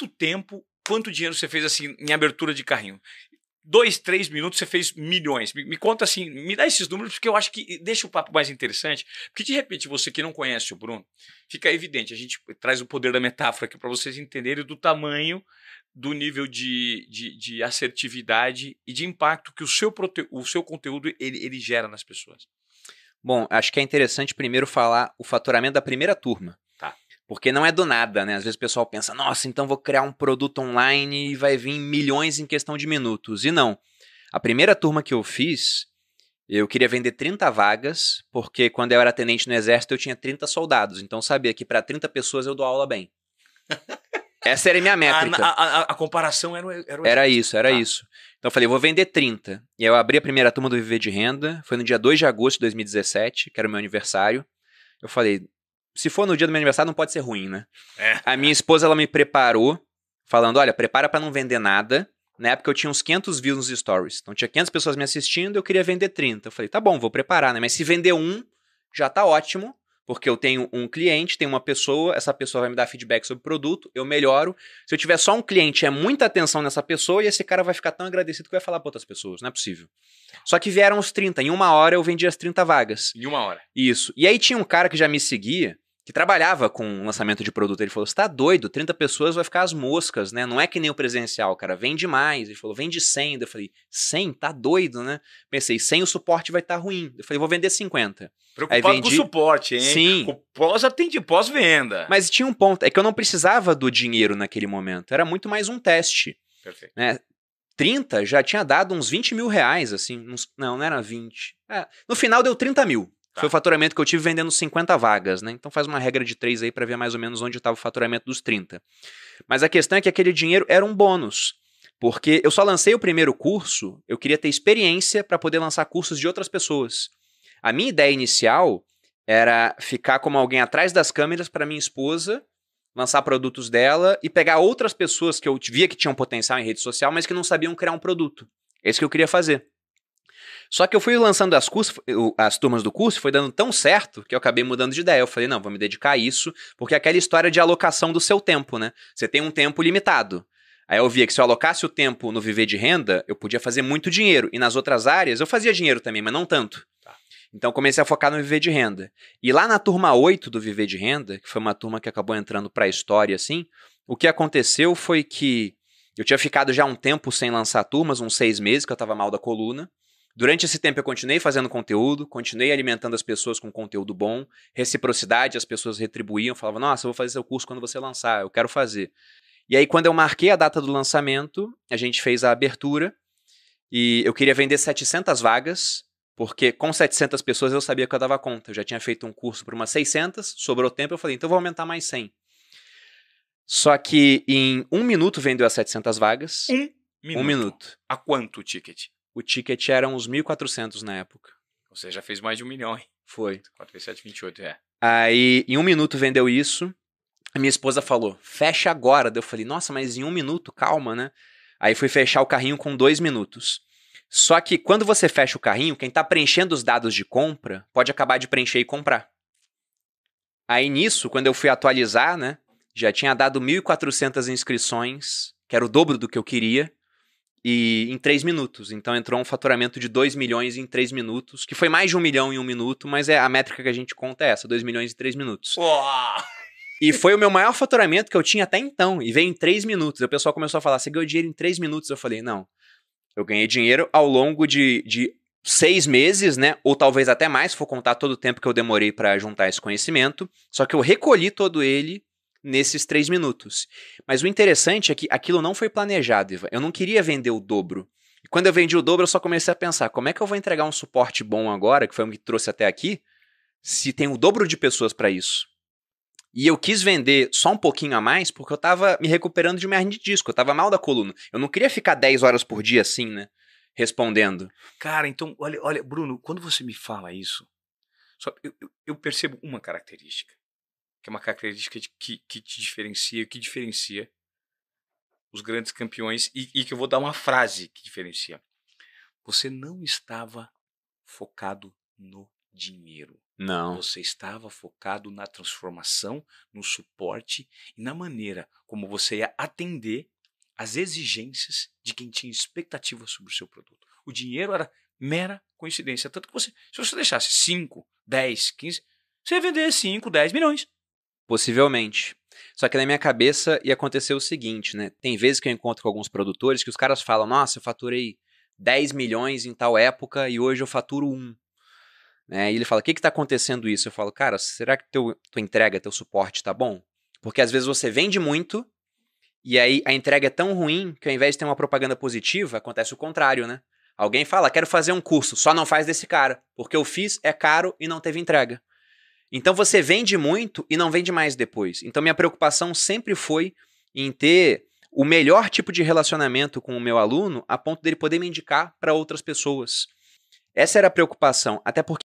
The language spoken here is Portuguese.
quanto tempo, quanto dinheiro você fez assim em abertura de carrinho? 2, 3 minutos você fez milhões. Me conta assim, me dá esses números, porque eu acho que deixa o papo mais interessante. Porque de repente você que não conhece o Bruno, fica evidente. A gente traz o poder da metáfora aqui para vocês entenderem do tamanho, do nível de assertividade e de impacto que o seu conteúdo ele gera nas pessoas. Bom, acho que é interessante primeiro falar o faturamento da primeira turma. Tá. Porque não é do nada, né? Às vezes o pessoal pensa, nossa, então vou criar um produto online e vai vir milhões em questão de minutos. E não. A primeira turma que eu fiz, eu queria vender 30 vagas, porque quando eu era tenente no exército eu tinha 30 soldados. Então eu sabia que para 30 pessoas eu dou aula bem. Essa era a minha métrica. A comparação era o Era isso. Tá. Então eu falei, vou vender 30. E aí eu abri a primeira turma do Viver de Renda, foi no dia 2 de agosto de 2017, que era o meu aniversário. Eu falei, se for no dia do meu aniversário não pode ser ruim, né? A minha esposa, ela me preparou, falando, olha, prepara para não vender nada. Na época eu tinha uns 500 views nos stories. Então tinha 500 pessoas me assistindo, eu queria vender 30. Eu falei, tá bom, vou preparar, né? Mas se vender um, já tá ótimo. Porque eu tenho um cliente, tenho uma pessoa, essa pessoa vai me dar feedback sobre o produto, eu melhoro. Se eu tiver só um cliente, é muita atenção nessa pessoa e esse cara vai ficar tão agradecido que vai falar para outras pessoas, não é possível. Só que vieram os 30, em 1 hora eu vendi as 30 vagas. Em 1 hora. Isso. E aí tinha um cara que já me seguia, que trabalhava com lançamento de produto. Ele falou, você tá doido, 30 pessoas vai ficar as moscas, né? Não é que nem o presencial, cara, vende mais. Ele falou, vende 100. Eu falei, 100? Tá doido, né? Pensei, 100 o suporte vai estar ruim. Eu falei, vou vender 50. Preocupado aí vendi... com o suporte, hein? Sim. O pós-venda. Mas tinha um ponto, é que eu não precisava do dinheiro naquele momento. Era muito mais um teste. Perfeito. Né? 30 já tinha dado uns 20 mil reais, assim. Não era 20. No final deu 30 mil. Tá. Foi o faturamento que eu tive vendendo 50 vagas, né? Então faz uma regra de 3 aí para ver mais ou menos onde estava o faturamento dos 30. Mas a questão é que aquele dinheiro era um bônus. Porque eu só lancei o primeiro curso, eu queria ter experiência para poder lançar cursos de outras pessoas. A minha ideia inicial era ficar como alguém atrás das câmeras para minha esposa, lançar produtos dela e pegar outras pessoas que eu via que tinham potencial em rede social, mas que não sabiam criar um produto. É isso que eu queria fazer. Só que eu fui lançando as turmas do curso, foi dando tão certo que eu acabei mudando de ideia. Eu falei, não, vou me dedicar a isso, porque é aquela história de alocação do seu tempo, né? Você tem um tempo limitado. Aí eu via que se eu alocasse o tempo no Viver de Renda, eu podia fazer muito dinheiro. E nas outras áreas eu fazia dinheiro também, mas não tanto. Então comecei a focar no Viver de Renda. E lá na turma 8 do Viver de Renda, que foi uma turma que acabou entrando para a história, assim, o que aconteceu foi que eu tinha ficado já um tempo sem lançar turmas, uns 6 meses, que eu estava mal da coluna. Durante esse tempo eu continuei fazendo conteúdo, continuei alimentando as pessoas com conteúdo bom, reciprocidade, as pessoas retribuíam, falavam, nossa, eu vou fazer seu curso quando você lançar, eu quero fazer. E aí quando eu marquei a data do lançamento, a gente fez a abertura e eu queria vender 700 vagas, porque com 700 pessoas eu sabia que eu dava conta. Eu já tinha feito um curso para umas 600, sobrou tempo, eu falei, então eu vou aumentar mais 100. Só que em 1 minuto vendeu as 700 vagas. 1 minuto. A quanto o ticket? O ticket era uns 1.400 na época. Você já fez mais de 1 milhão, hein? Foi. 4 × 7, 28, é. Aí, em 1 minuto vendeu isso. A minha esposa falou, fecha agora. Daí eu falei, nossa, mas em 1 minuto, calma, né? Aí fui fechar o carrinho com 2 minutos. Só que quando você fecha o carrinho, quem está preenchendo os dados de compra pode acabar de preencher e comprar. Aí nisso, quando eu fui atualizar, né? Já tinha dado 1.400 inscrições, que era o dobro do que eu queria. E em 3 minutos. Então entrou um faturamento de 2 milhões em 3 minutos, que foi mais de 1 milhão em 1 minuto, mas a métrica que a gente conta é essa, 2 milhões em 3 minutos. Uau! E foi o meu maior faturamento que eu tinha até então, e veio em 3 minutos. E o pessoal começou a falar, você ganhou dinheiro em 3 minutos? Eu falei, não, eu ganhei dinheiro ao longo de 6 meses, né? Ou talvez até mais, se for contar todo o tempo que eu demorei para juntar esse conhecimento, só que eu recolhi todo ele nesses 3 minutos. Mas o interessante é que aquilo não foi planejado, Ivan. Eu não queria vender o dobro. E quando eu vendi o dobro, eu só comecei a pensar, como é que eu vou entregar um suporte bom agora, que foi o que trouxe até aqui, se tem o dobro de pessoas para isso? E eu quis vender só um pouquinho a mais, porque eu tava me recuperando de uma hernia de disco, eu tava mal da coluna. Eu não queria ficar 10 horas por dia assim, né? Respondendo. Cara, então, olha, Bruno, quando você me fala isso, eu percebo uma característica. Que é uma característica que te diferencia, que diferencia os grandes campeões, e que eu vou dar uma frase que diferencia. Você não estava focado no dinheiro. Não. Você estava focado na transformação, no suporte e na maneira como você ia atender às exigências de quem tinha expectativa sobre o seu produto. O dinheiro era mera coincidência. Tanto que se você deixasse 5, 10, 15, você ia vender 5, 10 milhões. Possivelmente. Só que na minha cabeça ia acontecer o seguinte, né? Tem vezes que eu encontro com alguns produtores que os caras falam, nossa, eu faturei 10 milhões em tal época e hoje eu faturo 1. Né? E ele fala, o que está acontecendo isso? Eu falo, cara, será que tua entrega, teu suporte tá bom? Porque às vezes você vende muito e aí a entrega é tão ruim que ao invés de ter uma propaganda positiva, acontece o contrário, né? Alguém fala, quero fazer um curso, só não faz desse cara, porque eu fiz, é caro e não teve entrega. Então você vende muito e não vende mais depois. Então minha preocupação sempre foi em ter o melhor tipo de relacionamento com o meu aluno a ponto dele poder me indicar para outras pessoas. Essa era a preocupação, até porque